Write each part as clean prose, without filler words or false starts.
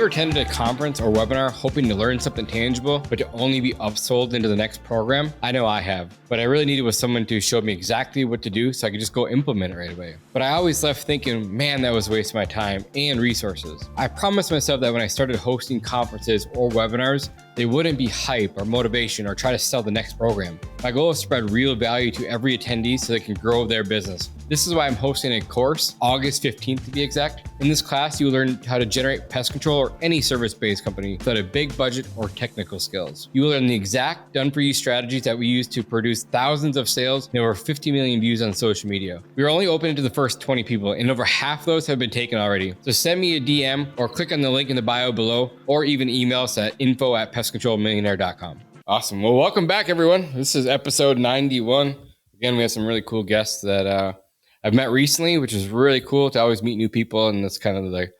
ever attended a conference or webinar hoping to learn something tangible, but to only be upsold into the next program? I know I have, but I really needed was someone to show me exactly what to do so I could just go implement it right away. But I always left thinking, man, that was a waste of my time and resources. I promised myself that when I started hosting conferences or webinars, they wouldn't be hype or motivation or try to sell the next program. My goal is to spread real value to every attendee so they can grow their business. This is why I'm hosting a course, August 15th to be exact. In this class, you will learn how to generate pest control or any service-based company without a big budget or technical skills. You will learn the exact done-for-you strategies that we use to produce thousands of sales and over 50 million views on social media. We are only open to the first 20 people, and over half of those have been taken already. So send me a DM or click on the link in the bio below, or even email us at info@pestcontrolmillionaire.com. Awesome. Well, welcome back, everyone. This is episode 91. Again, we have some really cool guests that I've met recently, which is really cool to always meet new people. And that's kind of the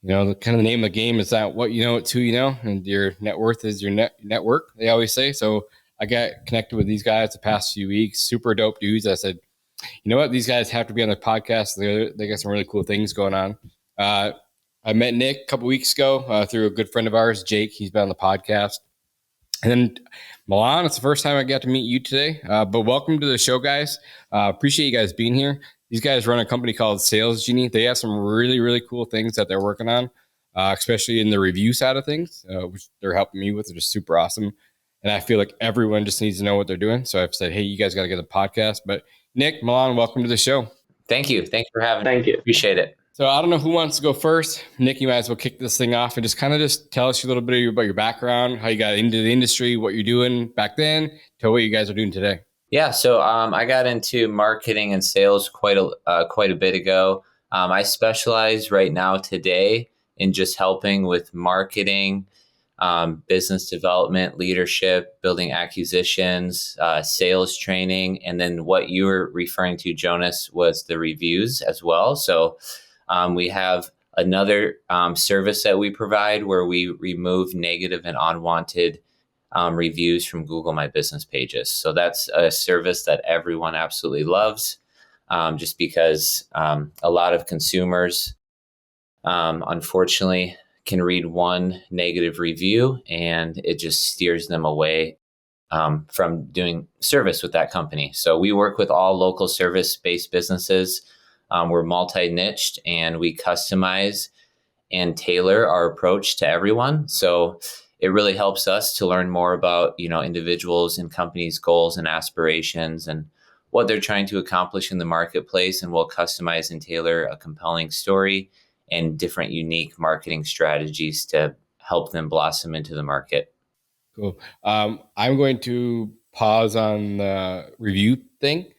name of the game is that what you know, it's who you know, and your net worth is your network, they always say. So I got connected with these guys the past few weeks, super dope dudes. I said, you know what, these guys have to be on the podcast. They got some really cool things going on. I met Nick a couple weeks ago through a good friend of ours, Jake. He's been on the podcast. And then Milan, it's the first time I got to meet you today, but welcome to the show, guys. Appreciate you guys being here. These guys run a company called Genie. They have some really, really cool things that they're working on, especially in the review side of things, which they're helping me with. They're just super awesome. And I feel like everyone just needs to know what they're doing. So I've said, hey, you guys got to get the podcast. But Nick, Milan, welcome to the show. Thank you. Thanks for having me. Thank you. Appreciate it. So I don't know who wants to go first. Nick, you might as well kick this thing off and just tell us a little bit about your background, how you got into the industry, what you're doing back then, to what you guys are doing today. Yeah, so I got into marketing and sales quite a bit ago. I specialize right now today in just helping with marketing, business development, leadership, building acquisitions, sales training, and then what you were referring to, Jonas, was the reviews as well. So we have another service that we provide where we remove negative and unwanted reviews from Google My Business pages. So that's a service that everyone absolutely loves, just because a lot of consumers, unfortunately, can read one negative review and it just steers them away from doing service with that company. So we work with all local service-based businesses. We're multi-niched and we customize and tailor our approach to everyone. So it really helps us to learn more about, individuals and companies' goals and aspirations and what they're trying to accomplish in the marketplace. And we'll customize and tailor a compelling story and different unique marketing strategies to help them blossom into the market. Cool. I'm going to pause on the review thing.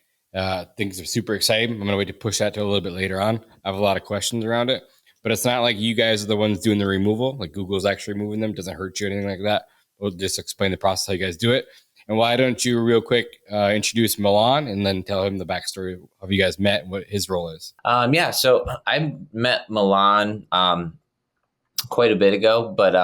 Things are super exciting. I'm going to wait to push that to a little bit later on. I have a lot of questions around it, but it's not like you guys are the ones doing the removal. Like Google's actually removing them. It doesn't hurt you or anything like that. We'll just explain the process, how you guys do it. And why don't you real quick introduce Milan and then tell him the backstory of how you guys met and what his role is. So I met Milan quite a bit ago, but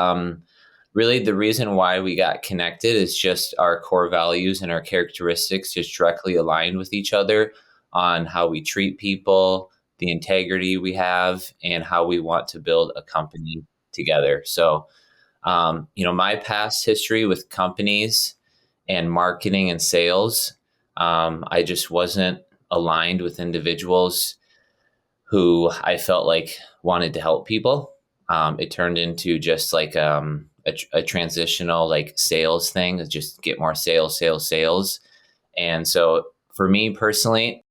really the reason why we got connected is just our core values and our characteristics just directly aligned with each other on how we treat people, the integrity we have, and how we want to build a company together. So, my past history with companies and marketing and sales, I just wasn't aligned with individuals who I felt like wanted to help people. It turned into just like a transitional like sales thing, just get more sales. And so for me personally,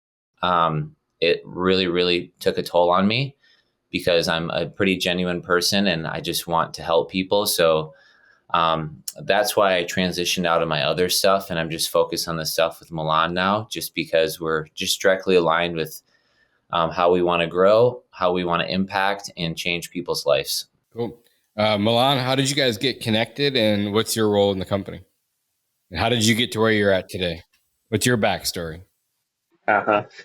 it really, really took a toll on me because I'm a pretty genuine person and I just want to help people. So that's why I transitioned out of my other stuff and I'm just focused on the stuff with Milan now, just because we're just directly aligned with how we want to grow, how we want to impact and change people's lives. Cool. Milan, how did you guys get connected and what's your role in the company? And how did you get to where you're at today? What's your backstory?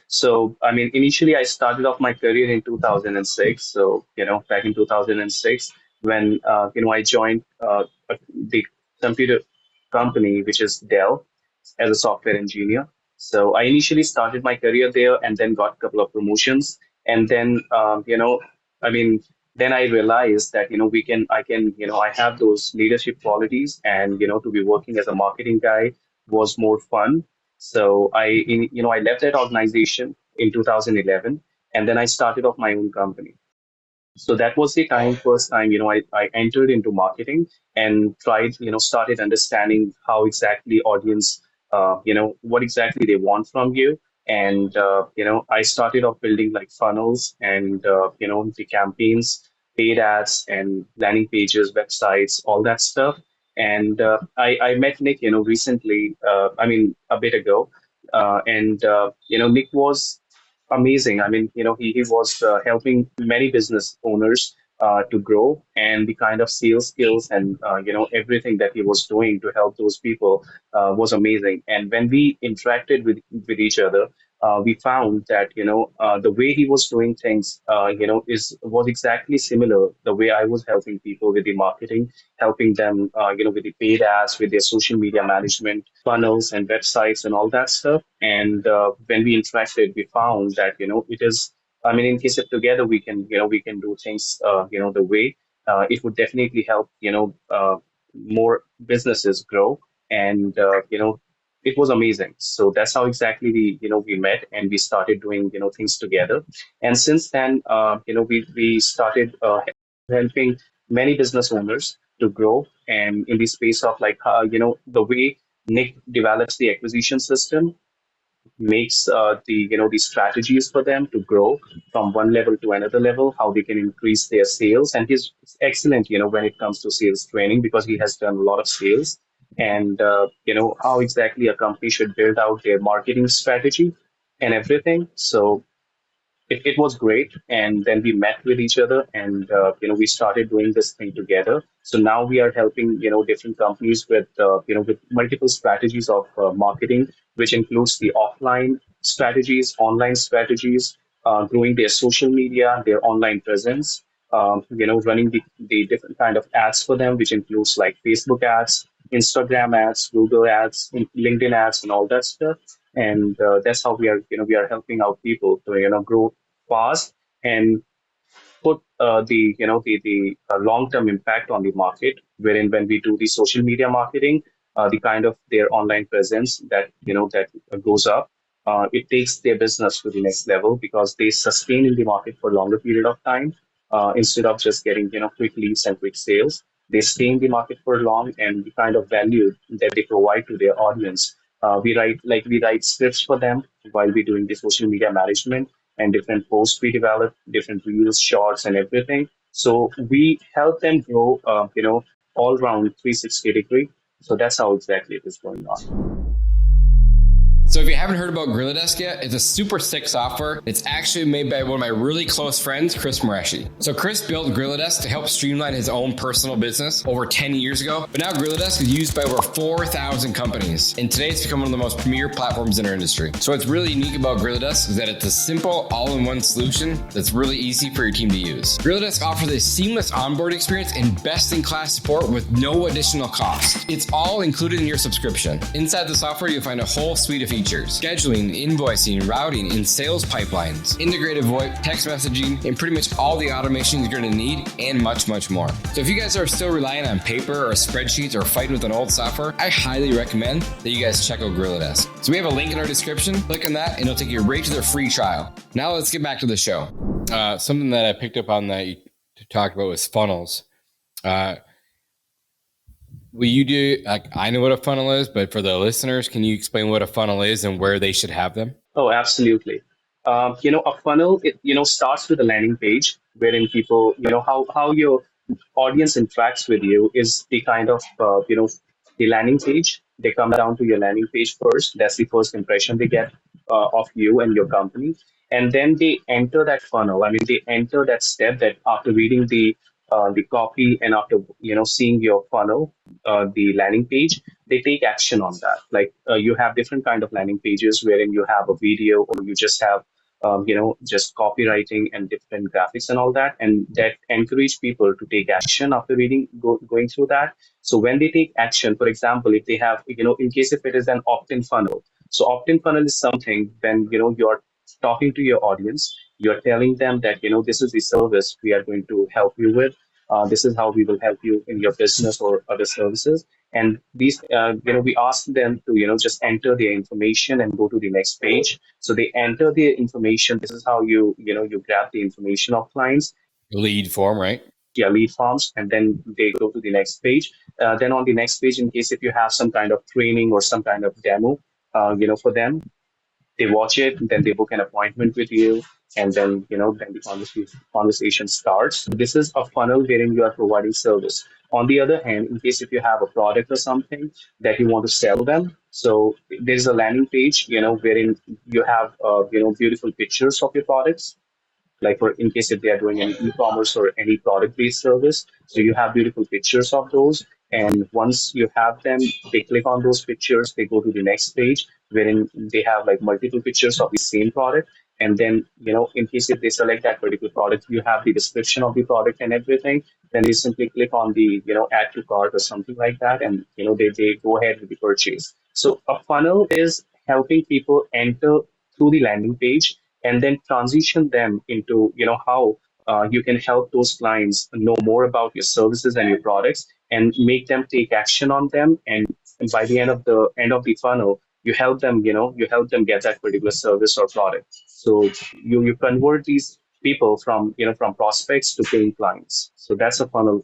So, initially I started off my career in 2006. So, back in 2006, when, I joined the computer company, which is Dell, as a software engineer. So I initially started my career there and then got a couple of promotions. And then, then I realized that I have those leadership qualities, and to be working as a marketing guy was more fun. So I left that organization in 2011, and then I started off my own company. So that was the first time I entered into marketing and tried started understanding how exactly audience what exactly they want from you. And I started off building like funnels and the campaigns, paid ads, and landing pages, websites, all that stuff. And I met Nick recently, a bit ago. And Nick was amazing. I mean, he was helping many business owners to grow, and the kind of sales skills and everything that he was doing to help those people was amazing. And when we interacted with each other, we found that the way he was doing things is was exactly similar the way I was helping people with the marketing, helping them with the paid ads, with their social media management, funnels and websites and all that stuff. And when we interacted, we found that it is. I mean, in case of together, we can do things the way it would definitely help more businesses grow. And it was amazing. So that's how exactly we met, and we started doing things together. And since then, we started helping many business owners to grow, and in the space of like the way Nick develops the acquisition system, makes the strategies for them to grow from one level to another level, how they can increase their sales. And he's excellent when it comes to sales training, because he has done a lot of sales. And how exactly a company should build out their marketing strategy and everything. So it was great. And then we met with each other, and we started doing this thing together. So now we are helping different companies with with multiple strategies of marketing, which includes the offline strategies, online strategies, growing their social media, their online presence, running the different kind of ads for them, which includes like Facebook ads, Instagram ads, Google ads, LinkedIn ads, and all that stuff. And that's how we are helping out people to grow fast and put the long term impact on the market. Wherein when we do the social media marketing, the kind of their online presence that goes up, it takes their business to the next level, because they sustain in the market for a longer period of time, instead of just getting quick leads and quick sales. They stay in the market for long, and the kind of value that they provide to their audience. We write scripts for them while we're doing the social media management, and different posts we develop, different reels, shorts, and everything. So we help them grow, all round 360 degree. So that's how exactly it is going on. So if you haven't heard about Gorilla Desk yet, it's a super sick software. It's actually made by one of my really close friends, Chris Mareshi. So Chris built Gorilla Desk to help streamline his own personal business over 10 years ago. But now Gorilla Desk is used by over 4,000 companies. And today it's become one of the most premier platforms in our industry. So what's really unique about Gorilla Desk is that it's a simple all-in-one solution that's really easy for your team to use. Gorilla Desk offers a seamless onboard experience and best-in-class support with no additional cost. It's all included in your subscription. Inside the software, you'll find a whole suite of features: scheduling, invoicing, routing, and sales pipelines, integrated VoIP, text messaging, and pretty much all the automation you're going to need, and much, much more. So if you guys are still relying on paper or spreadsheets or fighting with an old software, I highly recommend that you guys check out Gorilla Desk. So we have a link in our description. Click on that and it'll take you right to their free trial. Now let's get back to the show. Something that I picked up on that you talked about was funnels. Will you do, like, I know what a funnel is, but for the listeners, can you explain what a funnel is and where they should have them? Oh, absolutely. A funnel, starts with a landing page wherein people, how your audience interacts with you is the kind of, the landing page. They come down to your landing page first. That's the first impression they get of you and your company. And then they enter that funnel. I mean, they enter that step that after reading the copy, and after, seeing your funnel, the landing page, they take action on that. Like you have different kind of landing pages wherein you have a video, or you just have just copywriting and different graphics and all that, and that encourage people to take action after going through that. So when they take action, for example, if they have, in case if it is an opt-in funnel, so opt-in funnel is something when you're talking to your audience, You're telling them that, this is the service we are going to help you with. This is how we will help you in your business or other services. And these, we ask them to, just enter their information and go to the next page. So they enter their information. This is how you grab the information of clients, Lead form, right? yeah, lead forms, and then they go to the next page. Then on the next page, in case if you have some kind of training or some kind of demo, for them, they watch it, then they book an appointment with you, and then the conversation starts. This is a funnel wherein you are providing service. On the other hand, in case if you have a product or something that you want to sell them, so there's a landing page, wherein you have beautiful pictures of your products, like for in case if they are doing any e-commerce or any product-based service. So you have beautiful pictures of those. And once you have them, they click on those pictures, they go to the next page wherein they have like multiple pictures of the same product. And then, in case if they select that particular product, you have the description of the product and everything. Then they simply click on the, add to cart or something like that. And, they go ahead with the purchase. So a funnel is helping people enter through the landing page and then transition them into how you can help those clients know more about your services and your products and make them take action on them. And by the end of the funnel, you help them get that particular service or product. So you convert these people from prospects to paying clients. So that's a funnel.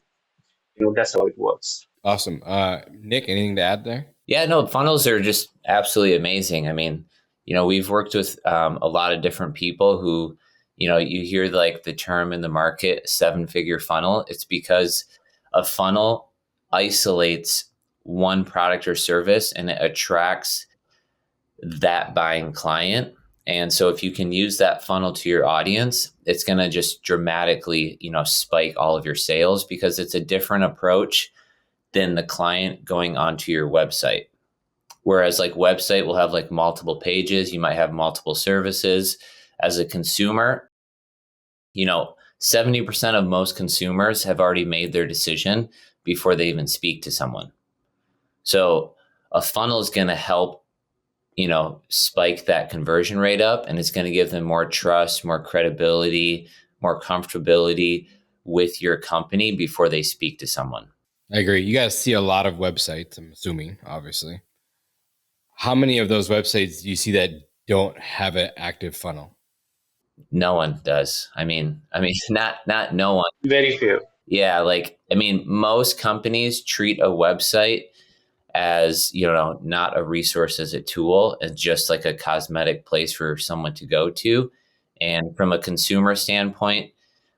That's how it works. Awesome. Nick, anything to add there? Yeah, no, funnels are just absolutely amazing. I mean, we've worked with a lot of different people who, you hear like the term in the market, 7-figure funnel. It's because a funnel isolates one product or service and it attracts that buying client. And so if you can use that funnel to your audience, it's going to just dramatically, spike all of your sales because it's a different approach than the client going onto your website. Whereas like website will have like multiple pages, you might have multiple services. As a consumer, 70% of most consumers have already made their decision before they even speak to someone. So a funnel is going to help, spike that conversion rate up, and it's going to give them more trust, more credibility, more comfortability with your company before they speak to someone. I agree. You guys see a lot of websites, I'm assuming, obviously. How many of those websites do you see that don't have an active funnel? No one does. I mean, not no one. Very few. Yeah, most companies treat a website as, not a resource, as a tool, and just like a cosmetic place for someone to go to. And from a consumer standpoint,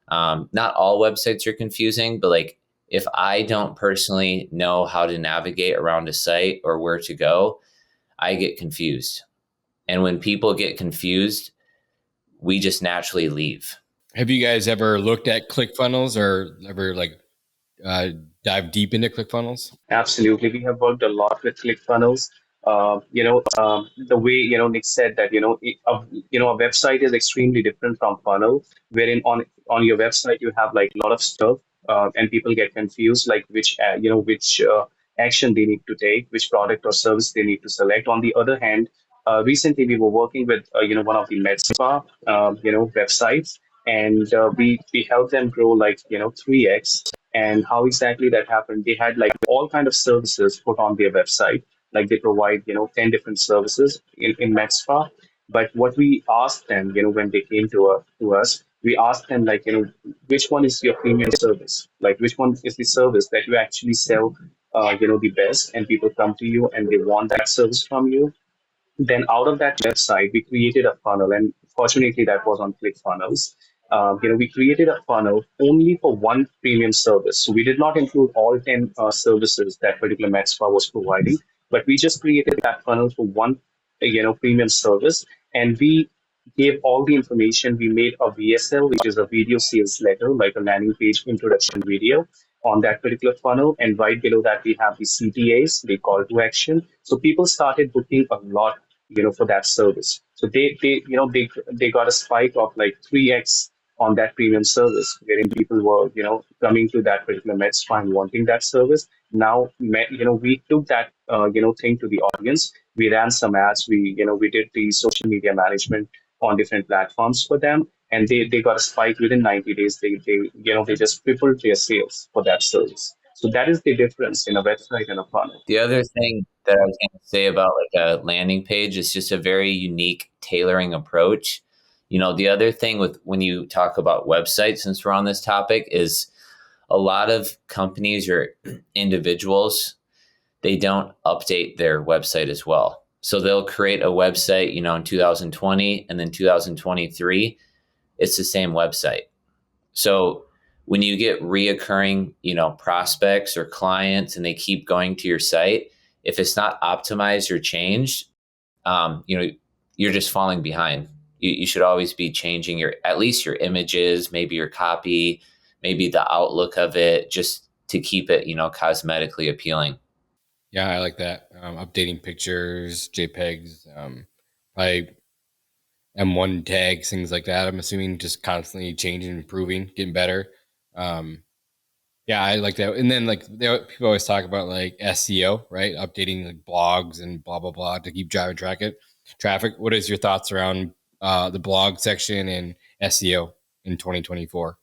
not all websites are confusing, but like if I don't personally know how to navigate around a site or where to go, I get confused. And when people get confused, we just naturally leave. Have you guys ever looked at ClickFunnels or ever dive deep into ClickFunnels? Absolutely. We have worked a lot with ClickFunnels. The way, Nick said that, a website is extremely different from funnel, wherein on your website, you have like a lot of stuff, and people get confused, like which action they need to take, which product or service they need to select. On the other hand, recently we were working with, one of the med spa, websites, and we helped them grow 3x. And how exactly that happened? They had like all kind of services put on their website. Like they provide 10 different services in med spa. But what we asked them, when they came to us, we asked them which one is your premium service? Like which one is the service that you actually sell, the best, and people come to you and they want that service from you. Then out of that website, we created a funnel, and fortunately, that was on ClickFunnels. We created a funnel only for one premium service. So we did not include all 10 services that particular med spa was providing, but we just created that funnel for one, premium service, and we gave all the information. We made a VSL, which is a video sales letter, like a landing page introduction video on that particular funnel. And right below that, we have the CTAs, the call to action. So people started booking a lot, for that service. So they got a spike of like 3x on that premium service, wherein people were, coming to that particular med spa and wanting that service. Now, we took that, thing to the audience. We ran some ads. We did the social media management on different platforms for them. and they got a spike within 90 days. They just tripled their sales for that service. So that is the difference in a website and a funnel. The other thing that I was going to say about like a landing page is just a very unique tailoring approach. The other thing with when you talk about websites, since we're on this topic, is a lot of companies or individuals, they don't update their website as well. So they'll create a website, in 2020, and then 2023, it's the same website. So when you get reoccurring, prospects or clients and they keep going to your site, if it's not optimized or changed, you're just falling behind. You should always be changing at least your images, maybe your copy, maybe the outlook of it, just to keep it, cosmetically appealing. Yeah, I like that. Updating pictures, JPEGs, probably M1 tags, things like that. I'm assuming just constantly changing, improving, getting better. Yeah, I like that. And then people always talk about like SEO, right? Updating like blogs and blah blah blah to keep driving traffic. What is your thoughts around the blog section and SEO in 2024?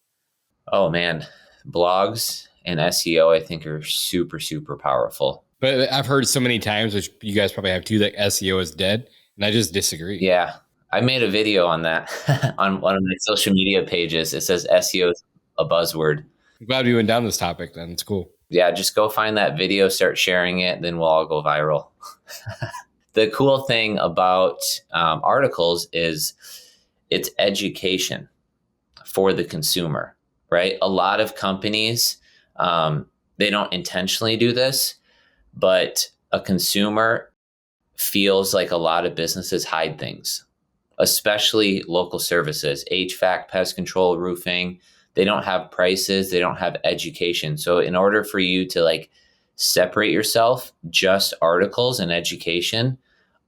Oh man, blogs and SEO I think are super, super powerful. But I've heard so many times, which you guys probably have too, that SEO is dead, and I just disagree. Yeah, I made a video on that on one of my social media pages. It says SEO is a buzzword. I'm glad we went down this topic then. It's cool. Yeah, just go find that video, start sharing it, then we'll all go viral. The cool thing about articles is it's education for the consumer, right? A lot of companies, they don't intentionally do this, but a consumer feels like a lot of businesses hide things, especially local services, HVAC, pest control, roofing. They don't have prices. They don't have education. So in order for you to separate yourself, just articles and education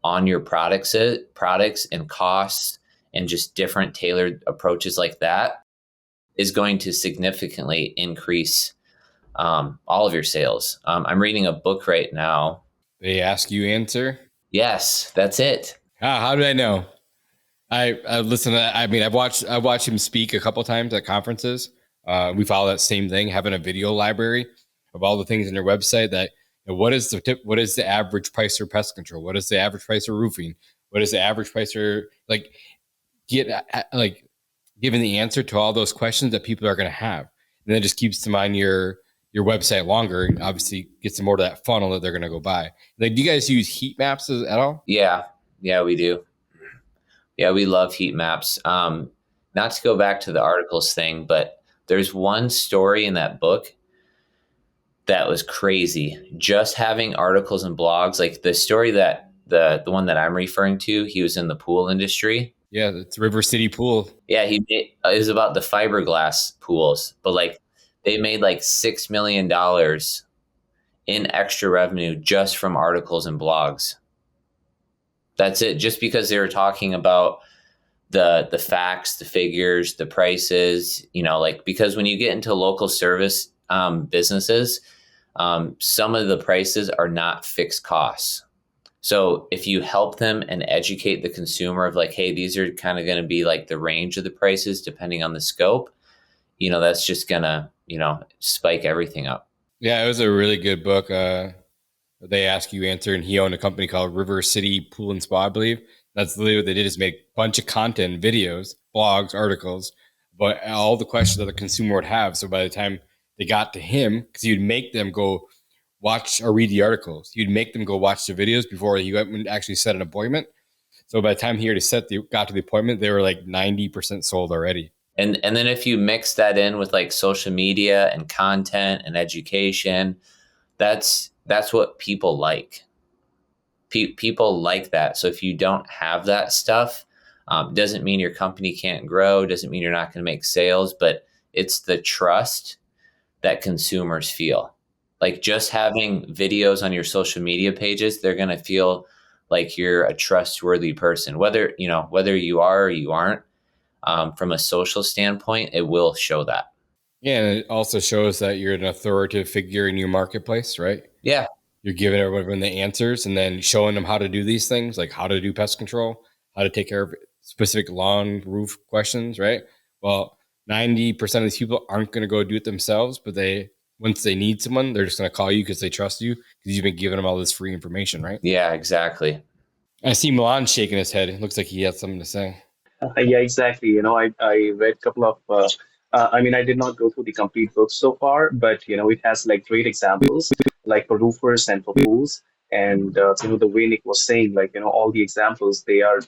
on your products and costs and just different tailored approaches like that is going to significantly increase all of your sales. I'm reading a book right now. They ask you answer? Yes, that's it. How did I know? I listen to that. I mean, I've watched him speak a couple times at conferences. We follow that same thing, having a video library of all the things in your website that, what is the tip? What is the average price for pest control? What is the average price for roofing? What is the average price for giving the answer to all those questions that people are going to have. And then it just keeps them on your website longer, and obviously gets them more to that funnel that they're going to go buy. Like, do you guys use heat maps at all? Yeah, we do. Yeah, we love heat maps. Not to go back to the articles thing, but there's one story in that book that was crazy. Just having articles and blogs, like the story that the one that I'm referring to, he was in the pool industry. Yeah, it's River City Pool. Yeah, it was about the fiberglass pools, but they made $6 million in extra revenue just from articles and blogs. That's it. Just because they were talking about the facts, the figures, the prices, because when you get into local service businesses, some of the prices are not fixed costs. So if you help them and educate the consumer of hey, these are kind of going to be the range of the prices depending on the scope, that's just going to, spike everything up. Yeah, it was a really good book. They ask you answer, and he owned a company called River City Pool and Spa, I believe. That's literally what they did, is make a bunch of content, videos, blogs, articles, but all the questions that the consumer would have. So by the time they got to him, because he would make them go watch or read the articles, he'd make them go watch the videos before he went and actually set an appointment. So by the time he already got to the appointment, they were 90% sold already. And then if you mix that in with social media and content and education, that's what people like. People like that. So if you don't have that stuff, doesn't mean your company can't grow, doesn't mean you're not going to make sales, but it's the trust that consumers feel. Just having videos on your social media pages, they're going to feel like you're a trustworthy person, whether you are or you aren't. From a social standpoint, it will show that. Yeah, and it also shows that you're an authoritative figure in your marketplace, right? Yeah. You're giving everyone the answers and then showing them how to do these things, like how to do pest control, how to take care of specific lawn roof questions, right? well, 90% of these people aren't going to go do it themselves, but once they need someone, they're just going to call you because they trust you because you've been giving them all this free information, right? Yeah, exactly. I see Milan shaking his head. It looks like he has something to say. Yeah, exactly. I read a couple of, I mean, I did not go through the complete book so far, but, it has like great examples, like for roofers and for pools. And, the way Nick was saying, like, all the examples, they are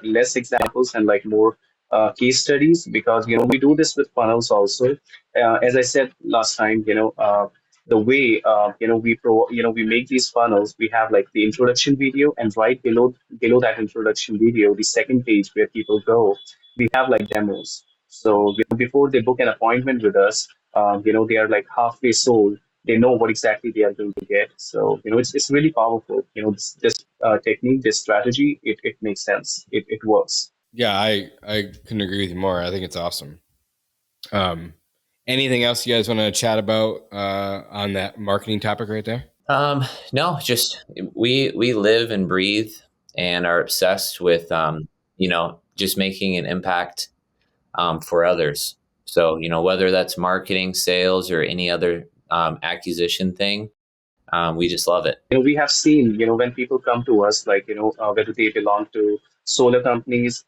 less examples and like more case studies because, we do this with funnels also. As I said last time, the way, we make these funnels, we have like the introduction video, and right below that introduction video, the second page where people go, we have like demos. So before they book an appointment with us, they are like halfway sold. They know what exactly they are going to get. So it's really powerful. This technique, this strategy, it makes sense. It works. Yeah, I couldn't agree with you more. I think it's awesome. Anything else you guys want to chat about on that marketing topic right there? No, just we live and breathe and are obsessed with just making an impact for others. So whether that's marketing, sales, or any other acquisition thing, we just love it. We have seen, when people come to us, like, whether they belong to solar companies,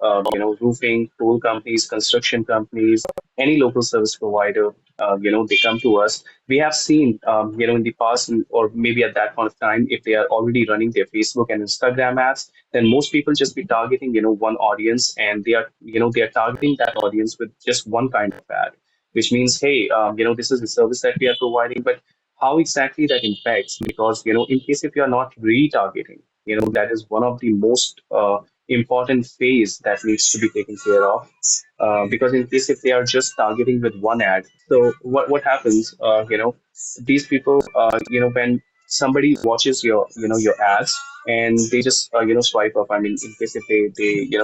roofing, pool companies, construction companies, any local service provider, they come to us. We have seen, in the past, or maybe at that point of time, if they are already running their Facebook and Instagram ads, then most people just be targeting, one audience, and they are targeting that audience with just one kind of ad, which means, hey, this is the service that we are providing, but how exactly that impacts, because in case if you are not retargeting, that is one of the most important phase that needs to be taken care of, because in case if they are just targeting with one ad, so what happens, these people, when somebody watches your ads, and they just swipe up, I mean, in case if they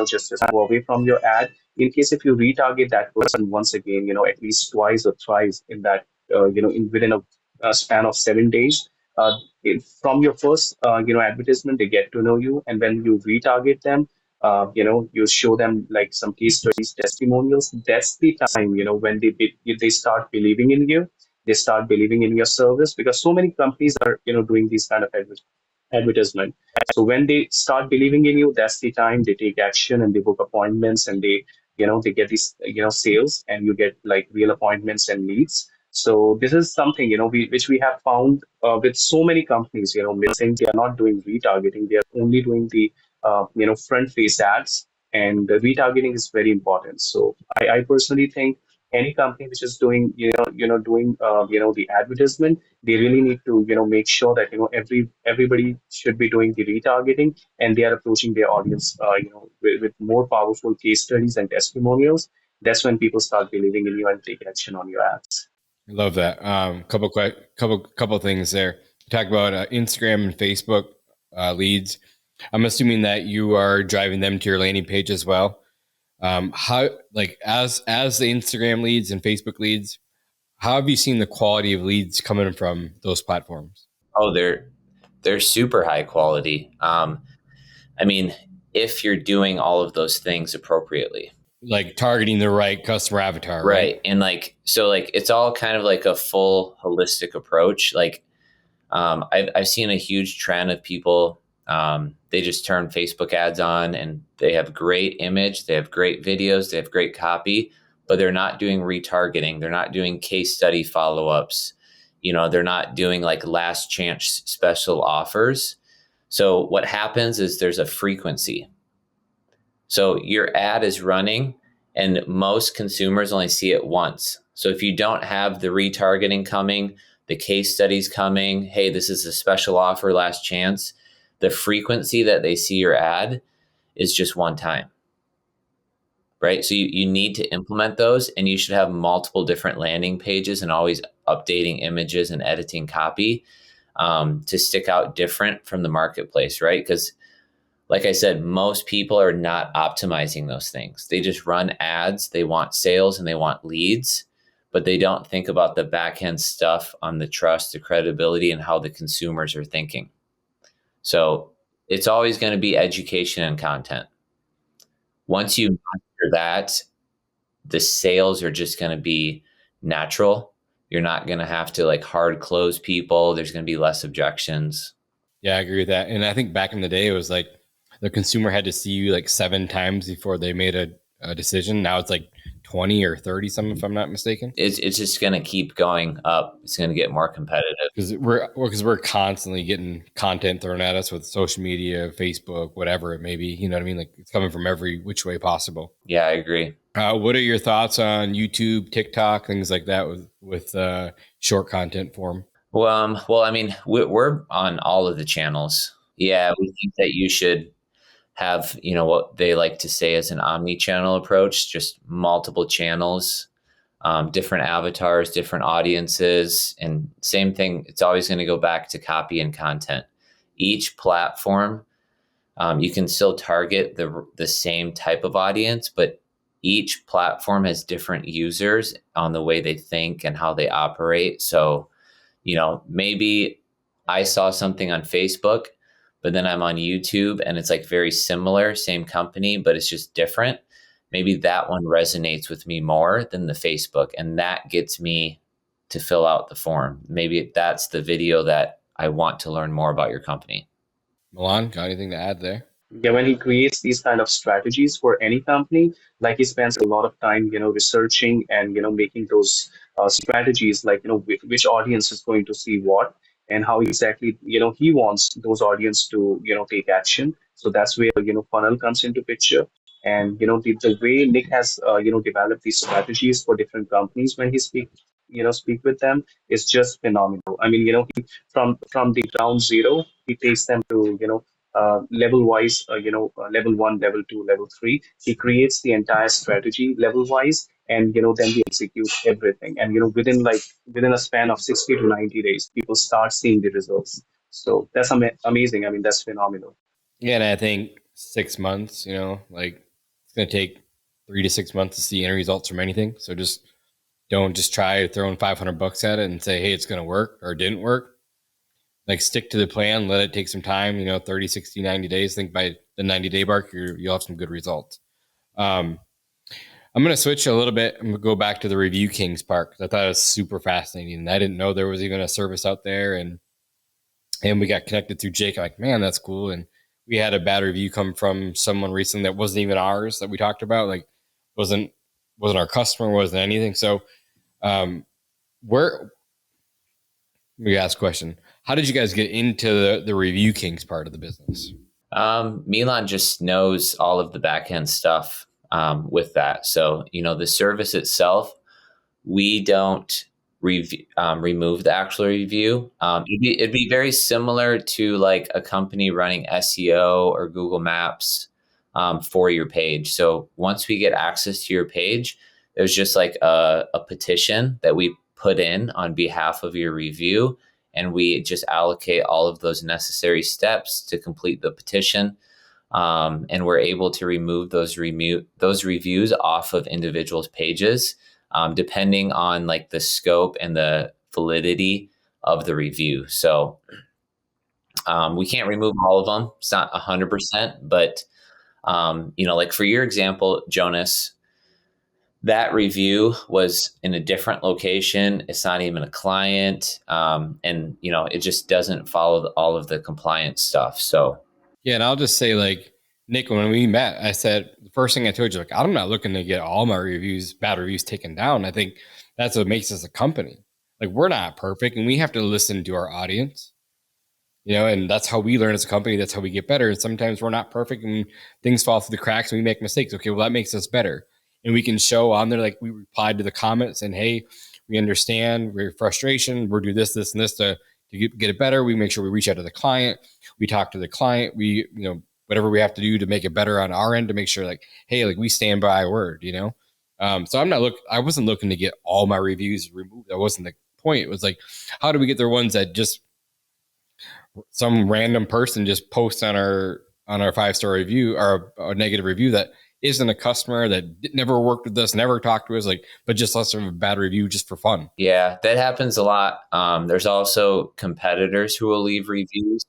just go away from your ad, in case if you retarget that person once again, at least twice or thrice in that, within a span of 7 days. From your first, advertisement, they get to know you, and when you retarget them, you show them like some case studies, testimonials. That's the time, when they start believing in you, they start believing in your service, because so many companies are, doing these kind of advertisement. So when they start believing in you, that's the time they take action and they book appointments, and they get these, sales, and you get like real appointments and leads. So this is something, which we have found with so many companies, saying they are not doing retargeting, they are only doing the, front face ads, and the retargeting is very important. So I personally think any company which is doing, doing, the advertisement, they really need to, make sure that, everybody should be doing the retargeting, and they are approaching their audience, with more powerful case studies and testimonials. That's when people start believing in you and take action on your ads. I love that. Couple things there. Talk about Instagram and Facebook leads. I'm assuming that you are driving them to your landing page as well. How, like, as the Instagram leads and Facebook leads, how have you seen the quality of leads coming from those platforms? Oh, they're super high quality. I mean, if you're doing all of those things appropriately, like targeting the right customer avatar, right? And so it's all kind of like a full holistic approach. Like, I've seen a huge trend of people. They just turn Facebook ads on, and they have great image, they have great videos, they have great copy, but they're not doing retargeting. They're not doing case study follow-ups. They're not doing like last chance special offers. So what happens is there's a frequency. So your ad is running, and most consumers only see it once. So if you don't have the retargeting coming, the case studies coming, hey, this is a special offer, last chance, the frequency that they see your ad is just one time, right? So you need to implement those, and you should have multiple different landing pages and always updating images and editing copy to stick out different from the marketplace, right? Because like I said, most people are not optimizing those things. They just run ads, they want sales, and they want leads, but they don't think about the back end stuff on the trust, the credibility, and how the consumers are thinking. So it's always going to be education and content. Once you master that, the sales are just going to be natural. You're not going to have to like hard close people. There's going to be less objections. Yeah, I agree with that. And I think back in the day, it was like the consumer had to see you like 7 times before they made a decision. Now it's like 20 or 30 some, if I'm not mistaken. It's just going to keep going up. It's going to get more competitive. Because we're constantly getting content thrown at us with social media, Facebook, whatever it may be. You know what I mean? Like it's coming from every which way possible. Yeah, I agree. What are your thoughts on YouTube, TikTok, things like that with short content form? Well, I mean, we're on all of the channels. Yeah, we think that you should have, what they like to say is an omni-channel approach, just multiple channels, different avatars, different audiences, and same thing. It's always going to go back to copy and content. Each platform, you can still target the same type of audience, but each platform has different users on the way they think and how they operate. So, maybe I saw something on Facebook, but then I'm on YouTube and it's like very similar, same company, but it's just different. Maybe that one resonates with me more than the Facebook, and that gets me to fill out the form. Maybe that's the video that I want to learn more about your company. Milan, got anything to add there? Yeah, when he creates these kind of strategies for any company, like he spends a lot of time, researching and, making those strategies, like, which audience is going to see what and how exactly, he wants those audience to, take action. So that's where, funnel comes into picture. And, the way Nick has, developed these strategies for different companies when he speak with them is just phenomenal. I mean, from the ground zero, he takes them to, level wise, level 1, level 2, level 3. He creates the entire strategy level wise, and then we execute everything. And within a span of 60 to 90 days, people start seeing the results. So that's amazing. I mean, that's phenomenal. Yeah, and I think 6 months, like it's going to take 3 to 6 months to see any results from anything. So don't just try throwing $500 at it and say, hey, it's going to work or it didn't work. Like stick to the plan, let it take some time, 30, 60, 90 days. I think by the 90-day mark, you'll have some good results. I'm going to switch a little bit. I'm going to go back to the Review Kings part because I thought it was super fascinating. And I didn't know there was even a service out there. And we got connected through Jake. I'm like, man, that's cool. And we had a bad review come from someone recently that wasn't even ours that we talked about. Like wasn't our customer, wasn't anything. So we ask a question. How did you guys get into the Review Kings part of the business? Milan just knows all of the back end stuff with that. So, the service itself, we don't remove the actual review. It'd be very similar to like a company running SEO or Google Maps for your page. So once we get access to your page, there's just like a petition that we put in on behalf of your review. And we just allocate all of those necessary steps to complete the petition. And we're able to remove those reviews off of individuals' pages, depending on like the scope and the validity of the review. So we can't remove all of them. It's not 100%, but like for your example, Jonas, that review was in a different location. It's not even a client. And, it just doesn't follow all of the compliance stuff. So, yeah. And I'll just say, like, Nick, when we met, I said, the first thing I told you, like, I'm not looking to get all my bad reviews taken down. I think that's what makes us a company. Like, we're not perfect and we have to listen to our audience, and that's how we learn as a company. That's how we get better. And sometimes we're not perfect and things fall through the cracks and we make mistakes. Okay, well, that makes us better. And we can show on there, like we replied to the comments and, hey, we understand your frustration. We're doing this, and this to get it better. We make sure we reach out to the client. We talk to the client. We, whatever we have to do to make it better on our end to make sure like, hey, like we stand by our word, So I wasn't looking to get all my reviews removed. That wasn't the point. It was like, how do we get the ones that just some random person just posts on our 5-star review or a negative review that isn't a customer, that never worked with us, never talked to us, but just lets them a bad review just for fun. Yeah, that happens a lot. There's also competitors who will leave reviews.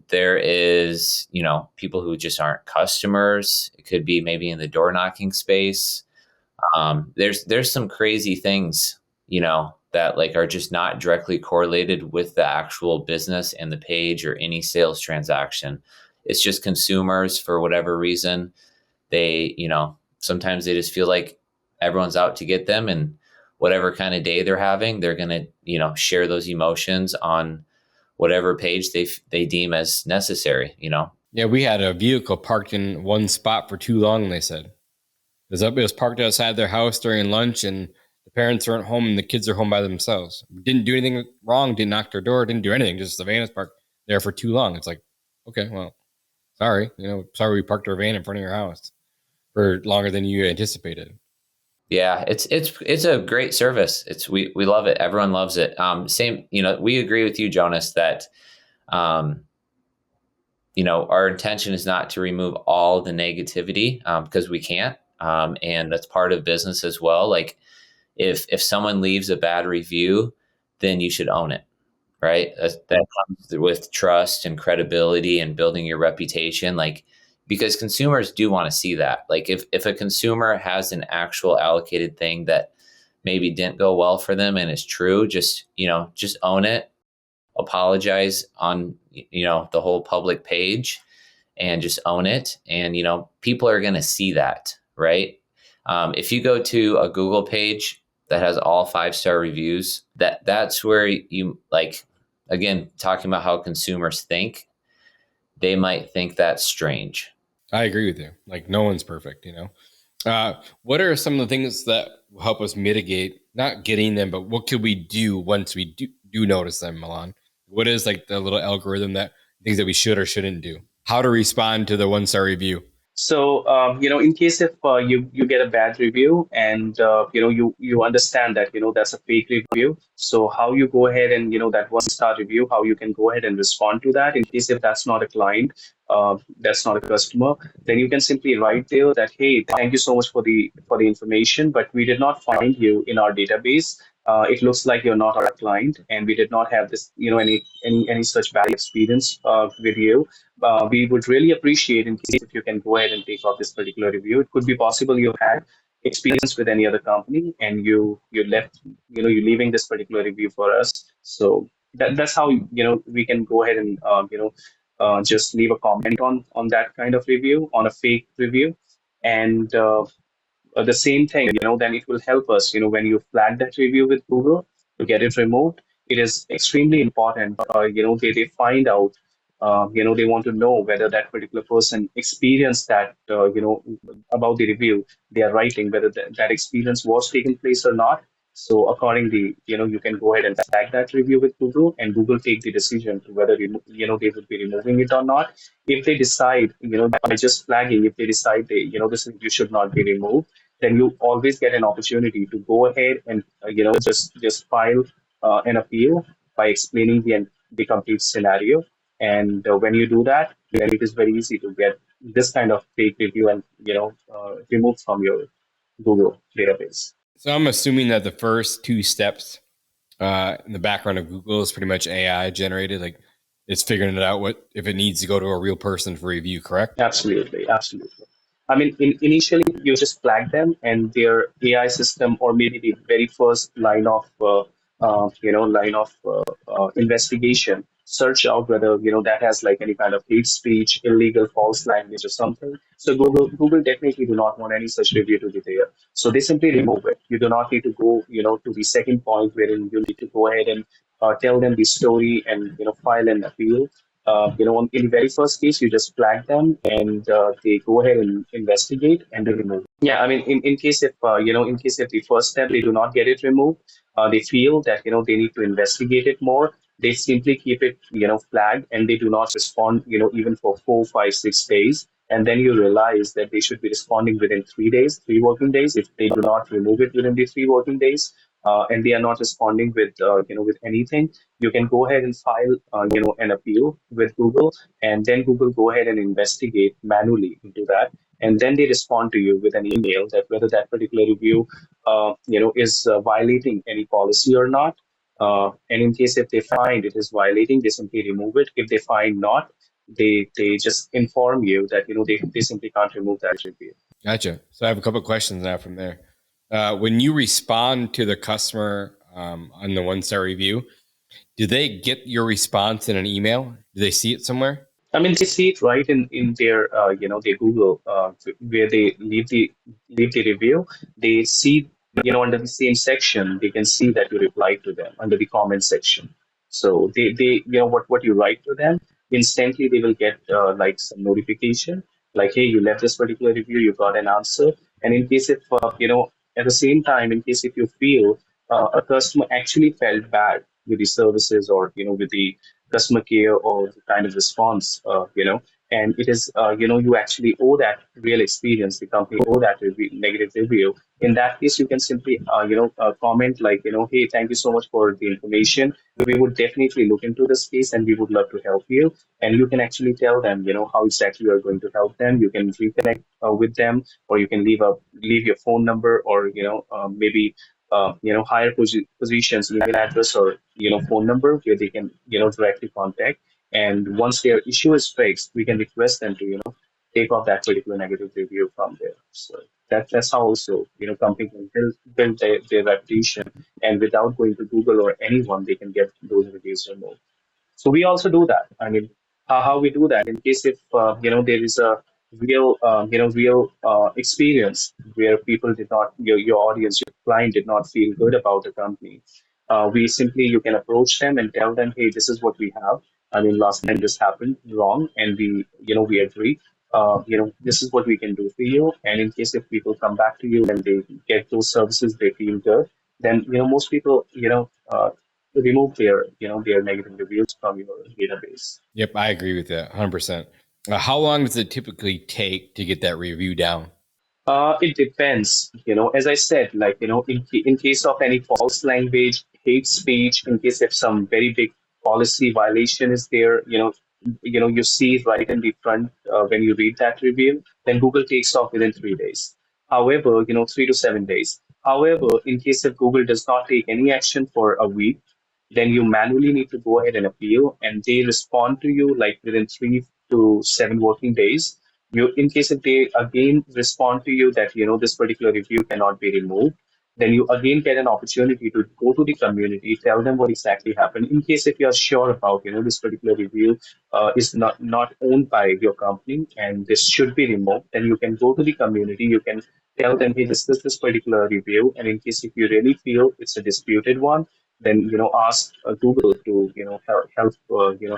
There is, people who just aren't customers. It could be maybe in the door knocking space. There's some crazy things, that like are just not directly correlated with the actual business and the page or any sales transaction. It's just consumers, for whatever reason, they, sometimes they just feel like everyone's out to get them, and whatever kind of day they're having, they're going to, share those emotions on whatever page they deem as necessary, Yeah, we had a vehicle parked in one spot for too long, they said. It was parked outside their house during lunch, and the parents weren't home and the kids are home by themselves. Didn't do anything wrong, didn't knock their door, didn't do anything. Just the van is parked there for too long. It's like, okay, well, sorry. Sorry we parked our van in front of your house for longer than you anticipated. Yeah, it's a great service. We love it. Everyone loves it. Same, we agree with you, Jonas, that our intention is not to remove all the negativity, because we can't. And that's part of business as well. Like if someone leaves a bad review, then you should own it, right? That comes with trust and credibility and building your reputation. Like, because consumers do want to see that. Like if a consumer has an actual allocated thing that maybe didn't go well for them and it's true, just own it, apologize on, the whole public page, and just own it. And, people are going to see that, right? If you go to a Google page that has all 5-star reviews, that's where you, like, again, talking about how consumers think, they might think that's strange. I agree with you. Like, no one's perfect, What are some of the things that will help us mitigate not getting them, but what could we do once we do notice them, Milan? What is like the little algorithm that things that we should or shouldn't do? How to respond to the 1-star review? So, in case if you get a bad review and you understand that that's a fake review. So how you go ahead and that 1-star review, how you can go ahead and respond to that in case if that's not a client, that's not a customer, then you can simply write there that, hey, thank you so much for the information, but we did not find you in our database. It looks like you're not our client, and we did not have this any such bad experience with you. We would really appreciate in case if you can go ahead and take off this particular review. It could be possible you had experience with any other company and you left, you're leaving this particular review for us. So that's how we can go ahead and just leave a comment on that kind of review, on a fake review. And the same thing, then it will help us, when you flag that review with Google to get it removed. It is extremely important, they find out, they want to know whether that particular person experienced that, about the review they are writing, whether that experience was taken place or not. So accordingly, you can go ahead and flag that review with Google, and Google take the decision to whether, they would be removing it or not. If they decide, by just flagging, if they decide this review should not be removed, then you always get an opportunity to go ahead and just file an appeal by explaining the complete scenario. And when you do that, then it is very easy to get this kind of fake review and removed from your Google database. So I'm assuming that the first 2 steps in the background of Google is pretty much AI generated. Like, it's figuring it out what if it needs to go to a real person for review, correct? Absolutely. I mean, initially you just flag them, and their AI system, or maybe the very first line of investigation, search out whether that has like any kind of hate speech, illegal, false language, or something. So Google definitely do not want any such review to be there. So they simply remove it. You do not need to go to the second point wherein you need to go ahead and tell them the story and file an appeal. In the very first case, you just flag them, and they go ahead and investigate and they remove. Yeah, I mean, in case if in case if the first step they do not get it removed, they feel that they need to investigate it more. They simply keep it flagged, and they do not respond even for 4, 5, 6 days. And then you realize that they should be responding within 3 days, 3 working days. If they do not remove it within the 3 working days, and they are not responding with with anything, you can go ahead and file an appeal with Google, and then Google go ahead and investigate manually into that, and then they respond to you with an email that whether that particular review is violating any policy or not. And in case if they find it is violating, they simply remove it. If they find not, they just inform you that they simply can't remove that review. Gotcha. So I have a couple of questions now from there. When you respond to the customer on the 1-star review, do they get your response in an email? Do they see it somewhere? I mean, they see it right in their their Google where they leave the review. They see under the same section they can see that you replied to them under the comment section. So they what you write to them instantly they will get like some notification like, hey, you left this particular review, you got an answer. And in case if at the same time, in case if you feel a customer actually felt bad with the services or with the customer care or the kind of response, and it is, you actually owe that real experience, the company owe that negative review. In that case, you can simply, comment like, hey, thank you so much for the information. We would definitely look into this case and we would love to help you. And you can actually tell them, how exactly you are going to help them. You can reconnect with them, or you can leave your phone number, or, maybe higher positions, email address, or phone number where they can directly contact. And once their issue is fixed, we can request them to take off that particular negative review from there. So that's how also company can build their reputation, and without going to Google or anyone, they can get those reviews removed. So we also do that. I mean, how we do that in case if there is a real experience where people did not, your audience, your client did not feel good about the company. We simply, you can approach them and tell them, hey, this is what we have. I mean, last time this happened wrong, and we agree. This is what we can do for you. And in case if people come back to you and they get those services, they feel good, then most people remove their negative reviews from your database. Yep, I agree with that 100%. How long does it typically take to get that review down? It depends. As I said, like, in case of any false language, hate speech, in case if some very big policy violation is there, you see it right in the front when you read that review, then Google takes off within 3 days. However, 3 to 7 days. However, in case if Google does not take any action for a week, then you manually need to go ahead and appeal, and they respond to you like within 3 to 7 working days. In case if they again respond to you that this particular review cannot be removed, then you again get an opportunity to go to the community, tell them what exactly happened. In case if you are sure about this particular review is not owned by your company and this should be removed, then you can go to the community, you can tell them, hey, this particular review. And in case if you really feel it's a disputed one, then ask Google to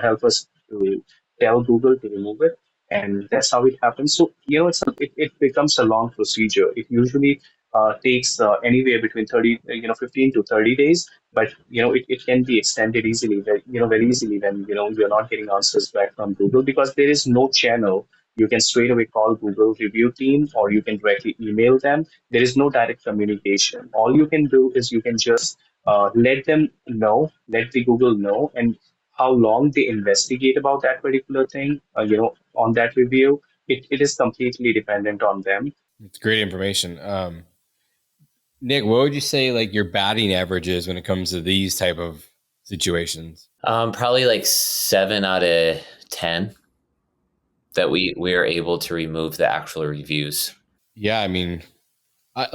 help us to tell Google to remove it. And that's how it happens. So it becomes a long procedure. It usually takes anywhere between 15 to 30 days, but it can be extended easily, very easily when you're not getting answers back from Google, because there is no channel. You can straight away call Google review team, or you can directly email them. There is no direct communication. All you can do is you can just let them know, let the Google know, and how long they investigate about that particular thing, on that review, it is completely dependent on them. It's great information. Nick, what would you say like your batting average is when it comes to these type of situations? Probably like 7 out of 10 that we are able to remove the actual reviews. Yeah, I mean, I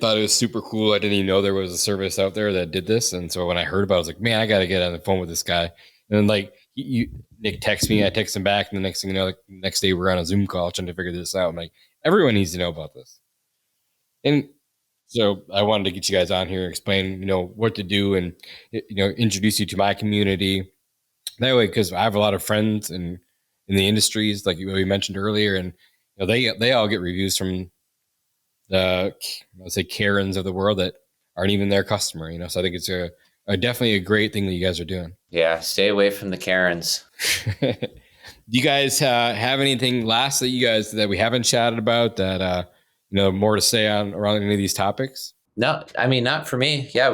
thought it was super cool. I didn't even know there was a service out there that did this. And so when I heard about it, I was like, man, I got to get on the phone with this guy. And then like Nick texts me, I text him back. And the next thing you know, like, the next day we're on a Zoom call trying to figure this out. I'm like, everyone needs to know about this. And so I wanted to get you guys on here and explain, what to do and, introduce you to my community. That way, because I have a lot of friends in the industries, like we mentioned earlier, and they all get reviews from the, let's say, Karens of the world that aren't even their customer, So I think it's a definitely a great thing that you guys are doing. Yeah, stay away from the Karens. Do you guys have anything last that we haven't chatted about that more to say on around any of these topics? No, I mean, not for me. Yeah,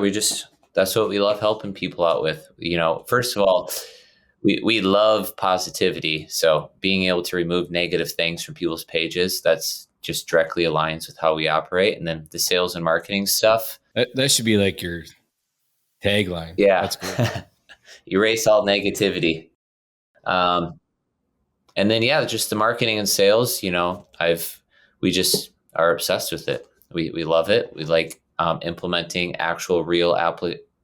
that's what we love helping people out with. First of all, we love positivity. So being able to remove negative things from people's pages, that's just directly aligns with how we operate. And then the sales and marketing stuff. That should be like your tagline. Yeah. That's cool. Erase all negativity. And then, yeah, just the marketing and sales, we just are obsessed with it. We love it. We like implementing actual real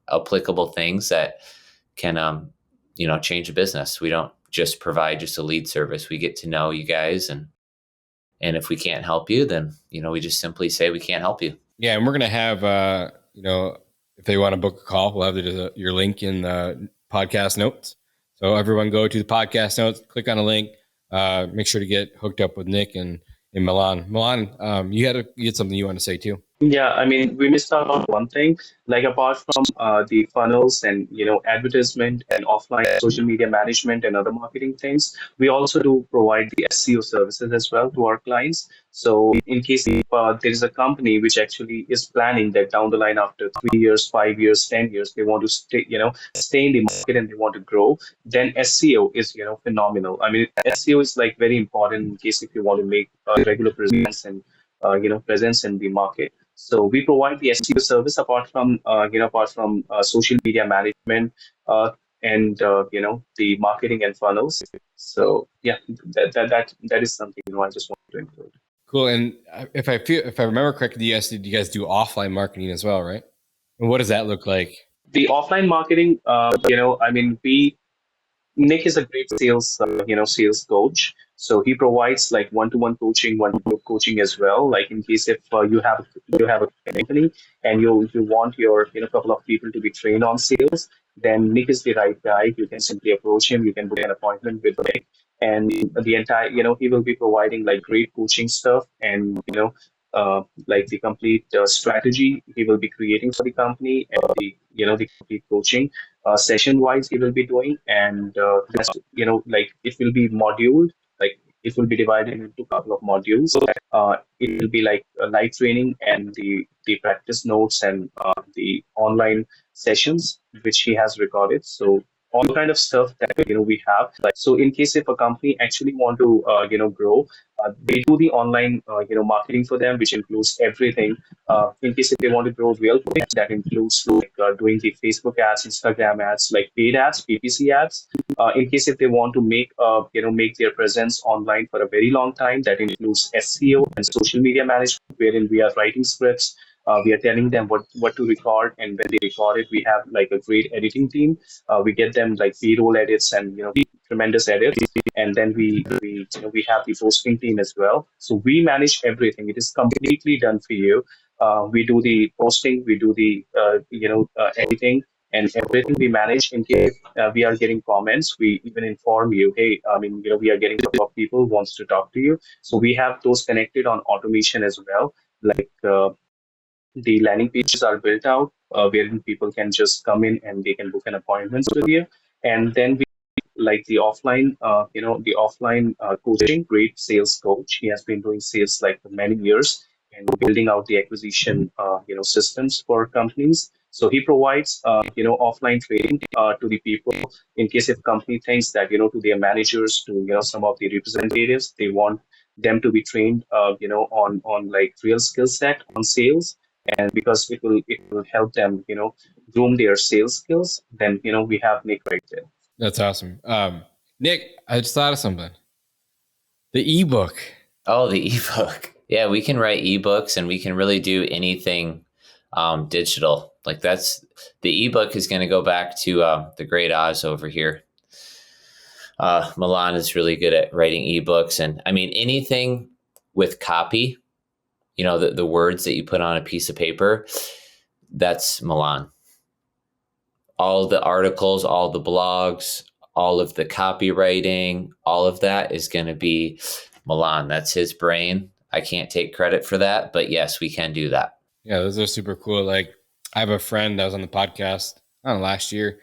applicable things that can change a business. We don't just provide just a lead service. We get to know you guys, and if we can't help you, then we just simply say we can't help you. Yeah, and we're gonna have if they want to book a call, we'll have your link in the podcast notes. So everyone go to the podcast notes, click on a link, make sure to get hooked up with Nick and Milan. Milan, you had something you want to say too. Yeah, I mean, we missed out on one thing. Like apart from the funnels and advertisement and offline social media management and other marketing things, we also do provide the SEO services as well to our clients. So in case there is a company which actually is planning that down the line after 3 years, 5 years, 10 years, they want to stay in the market and they want to grow, then SEO is phenomenal. I mean, SEO is like very important in case if you want to make a regular presence and presence in the market. So we provide the SEO service apart from social media management and the marketing and funnels. So yeah, that is something I just wanted to include. Cool. And if I remember correctly, you guys do offline marketing as well, right? And what does that look like? The offline marketing, I mean, Nick is a great sales coach. So he provides like one-to-one coaching, one-to-one coaching as well. Like in case if you have a company and you want your couple of people to be trained on sales, then Nick is the right guy. You can simply approach him. You can book an appointment with Nick, and the entire he will be providing like great coaching stuff and like the complete strategy he will be creating for the company and the complete coaching session wise he will be doing, and like it will be moduled, like it will be divided into a couple of modules. It will be like a live training and the practice notes and the online sessions which he has recorded. So all kind of stuff that we have. Like, so in case if a company actually want to grow, they do the online marketing for them, which includes everything. In case if they want to grow real quick, that includes like doing the Facebook ads, Instagram ads, like paid ads, PPC ads. In case if they want to make their presence online for a very long time, that includes SEO and social media management, wherein we are writing scripts. We are telling them what to record, and when they record it, we have like a great editing team. We get them like B-roll edits and tremendous edits, and then we have the posting team as well. So we manage everything. It is completely done for you. We do the posting, we do the editing, and everything we manage. In case we are getting comments, we even inform you, hey, I mean, we are getting a lot of people wants to talk to you. So we have those connected on automation as well. Like the landing pages are built out wherein people can just come in and they can book an appointment with you, and then we like the offline coaching. Great sales coach. He has been doing sales like for many years and building out the acquisition systems for companies. So he provides offline training to the people in case if company thinks that to their managers, to some of the representatives, they want them to be trained on like real skill set on sales, and because it will help them groom their sales skills, then we have Nick right there. That's awesome. Nick, I just thought of something. The ebook. Oh, the ebook. Yeah, we can write ebooks and we can really do anything digital. Like the ebook is going to go back to the great Oz over here. Milan is really good at writing ebooks, and I mean anything with copy. The words that you put on a piece of paper, that's Milan. All the articles, all the blogs, all of the copywriting, all of that is going to be Milan. That's his brain. I can't take credit for that, but yes, we can do that. Yeah, those are super cool. Like I have a friend that was on the podcast last year.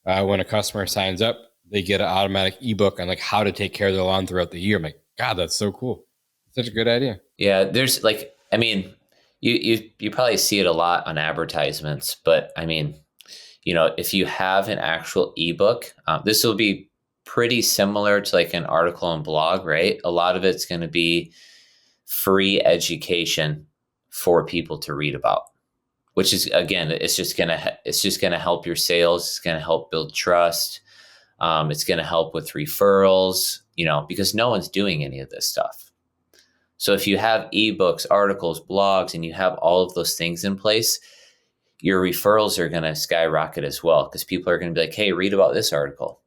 When a customer signs up, they get an automatic ebook on like how to take care of their lawn throughout the year. I'm like, God, that's so cool. Such a good idea. Yeah, there's like, I mean, you probably see it a lot on advertisements, but I mean, if you have an actual ebook, this will be pretty similar to like an article and blog, right? A lot of it's going to be free education for people to read about, which is, again, it's just going to help your sales. It's going to help build trust. It's going to help with referrals, because no one's doing any of this stuff. So if you have ebooks, articles, blogs, and you have all of those things in place, your referrals are going to skyrocket as well, because people are going to be like, hey, read about this article.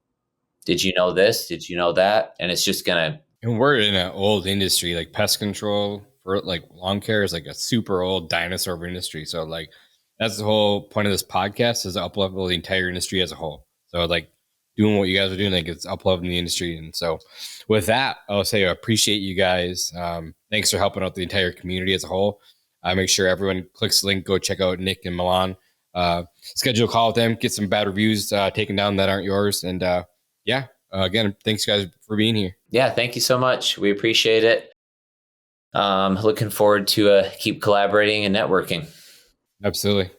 Did you know this? Did you know that? And it's just going to. And we're in an old industry, like pest control for like lawn care is like a super old dinosaur of industry. So like that's the whole point of this podcast, is to up-level the entire industry as a whole. So like doing what you guys are doing, like it's up-leveling the industry. And so with that, I'll say I appreciate you guys. Thanks for helping out the entire community as a whole. Make sure everyone clicks the link, go check out Nick and Milan. Schedule a call with them, get some bad reviews taken down that aren't yours. And again, thanks guys for being here. Yeah, thank you so much. We appreciate it. Looking forward to keep collaborating and networking. Absolutely.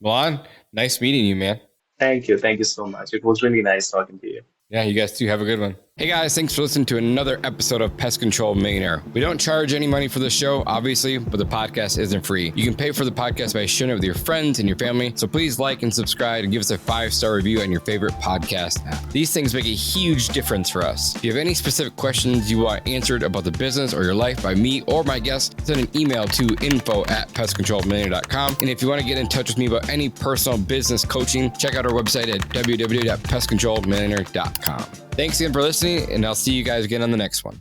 Milan, nice meeting you, man. Thank you. Thank you so much. It was really nice talking to you. Yeah, you guys too. Have a good one. Hey guys, thanks for listening to another episode of Pest Control Millionaire. We don't charge any money for the show, obviously, but the podcast isn't free. You can pay for the podcast by sharing it with your friends and your family. So please like and subscribe and give us a 5-star review on your favorite podcast app. These things make a huge difference for us. If you have any specific questions you want answered about the business or your life by me or my guest, send an email to info@pestcontrolmillionaire.com. And if you want to get in touch with me about any personal business coaching, check out our website at www.pestcontrolmillionaire.com. Thanks again for listening, and I'll see you guys again on the next one.